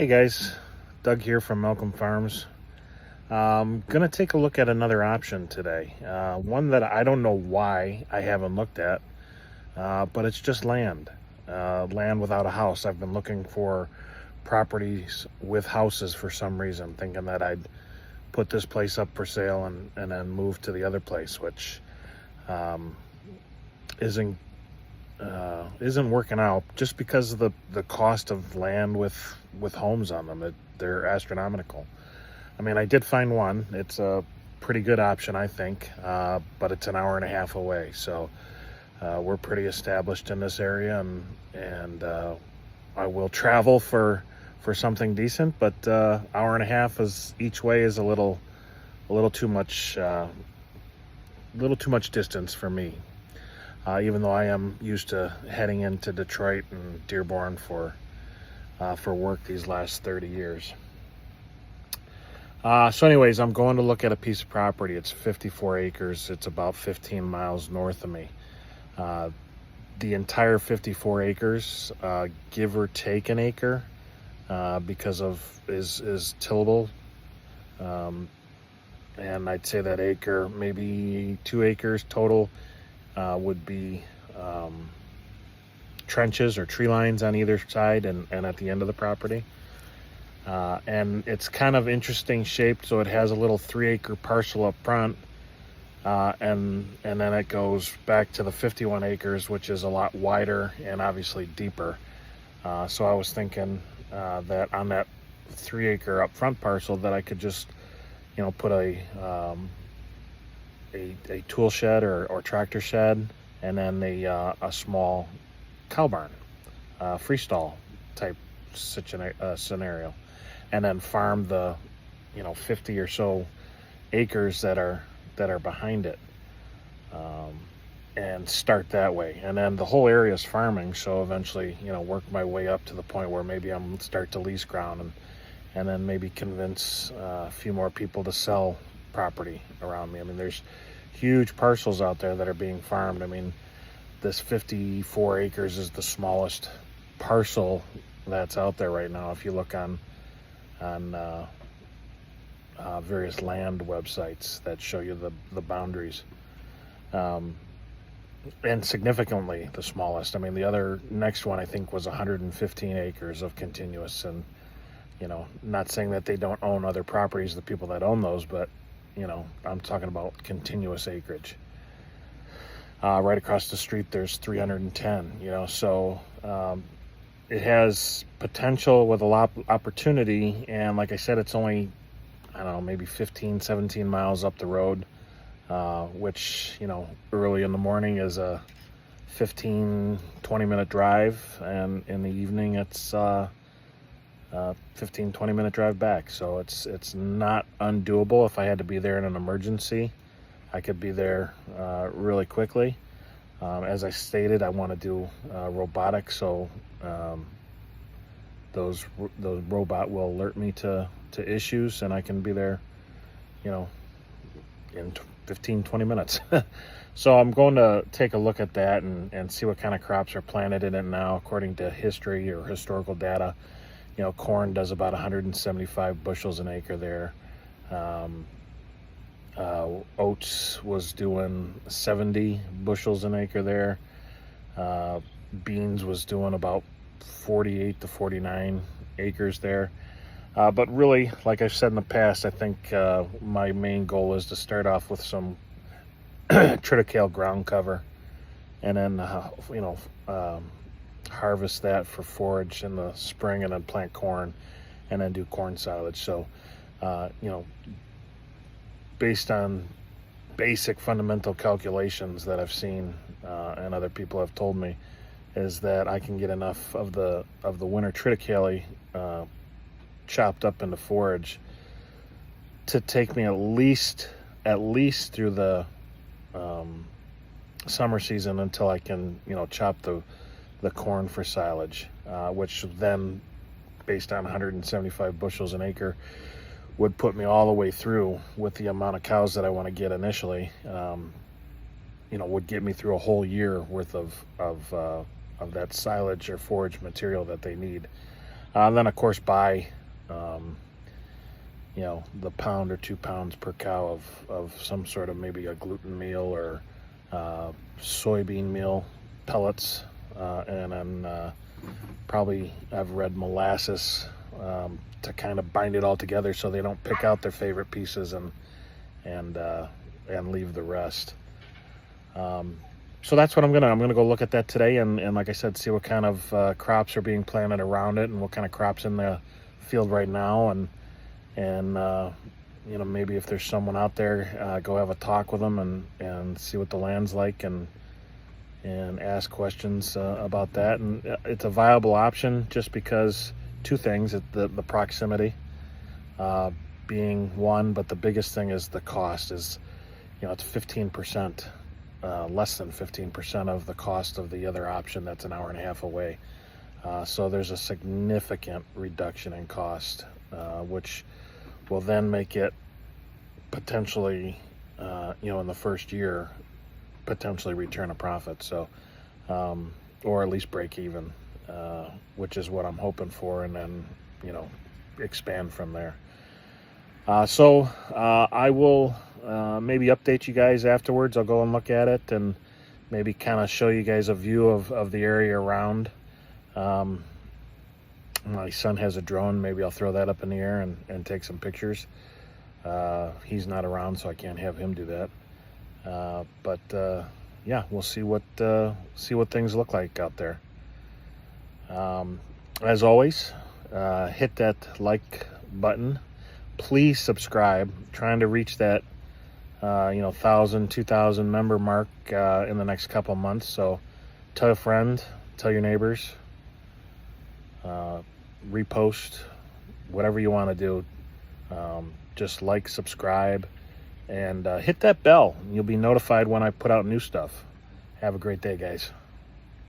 Hey guys, Doug here from Malcolm Farms. Gonna take a look at another option today. One that I don't know why I haven't looked at, but it's just land. Land without a house. I've been looking for properties with houses for some reason, thinking that I'd put this place up for sale and then move to the other place, which um, isn't isn't working out just because of the cost of land with homes on them. They're astronomical. I mean, I did find one. It's a pretty good option, I think, but it's an hour and a half away. So we're pretty established in this area, and I will travel for something decent. But hour and a half is each way is a little too much distance for me. Even though I am used to heading into Detroit and Dearborn for work these last 30 years. So anyways, I'm going to look at a piece of property. It's 54 acres. It's about 15 miles north of me. The entire 54 acres, give or take an acre, because of is tillable. And I'd say that acre, maybe 2 acres total, would be trenches or tree lines on either side and at the end of the property. And it's kind of interesting shaped, so it has a little 3-acre parcel up front, and then it goes back to the 51 acres, which is a lot wider and obviously deeper. So I was thinking that on that 3-acre up front parcel that I could just, put a tool shed or tractor shed, and then a small cow barn, freestall type scenario, and then farm the 50 or so acres that are behind it, and start that way. And then the whole area is farming, so eventually work my way up to the point where maybe I'm start to lease ground, and then maybe convince a few more people to sell property around me. I mean, there's huge parcels out there that are being farmed. I mean, this 54 acres is the smallest parcel that's out there right now. If you look on various land websites that show you the boundaries, and significantly the smallest. I mean, the other next one I think was 115 acres of continuous, and not saying that they don't own other properties, the people that own those, but I'm talking about continuous acreage. Right across the street, there's 310, so it has potential with a lot of opportunity. And like I said, it's only, I don't know, maybe 15, 17 miles up the road, which, early in the morning is a 15, 20-minute drive. And in the evening, it's 15, 20-minute drive back. So it's not undoable. If I had to be there in an emergency, I could be there really quickly. As I stated, I want to do robotics, so those robot will alert me to issues, and I can be there, in 15, 20 minutes. So I'm going to take a look at that and see what kind of crops are planted in it now. According to history or historical data, corn does about 175 bushels an acre there. Oats was doing 70 bushels an acre there. Beans was doing about 48 to 49 acres there. But really, like I've said in the past, I think my main goal is to start off with some triticale ground cover, and then harvest that for forage in the spring, and then plant corn, and then do corn silage. So based on basic fundamental calculations that I've seen, and other people have told me, is that I can get enough of the winter triticale chopped up into forage to take me at least through the summer season, until I can chop the corn for silage, which then, based on 175 bushels an acre, would put me all the way through with the amount of cows that I want to get initially. Would get me through a whole year worth of that silage or forage material that they need. Then of course buy, the pound or 2 pounds per cow of some sort of, maybe a gluten meal or soybean meal pellets, and then probably, I've read, molasses, to kind of bind it all together so they don't pick out their favorite pieces and leave the rest. So that's what I'm gonna go look at that today, and like I said, see what kind of crops are being planted around it, and what kind of crops in the field right now, and maybe if there's someone out there, go have a talk with them and see what the land's like, and ask questions about that. And it's a viable option just because two things: the proximity being one, but the biggest thing is the cost. Is it's 15%. Less than 15% of the cost of the other option that's an hour and a half away. So there's a significant reduction in cost, which will then make it potentially, in the first year, potentially return a profit. So, or at least break even, which is what I'm hoping for, and then, expand from there. So I will maybe update you guys afterwards. I'll go and look at it and maybe kind of show you guys a view of the area around. My son has a drone. Maybe I'll throw that up in the air and take some pictures. He's not around, so I can't have him do that. But yeah, we'll see what things look like out there. As always, hit that like button. Please subscribe. Trying to reach that 1,000, 2,000 member mark in the next couple months. So tell a friend, tell your neighbors, repost, whatever you want to do. Just like, subscribe, and hit that bell. You'll be notified when I put out new stuff. Have a great day, guys.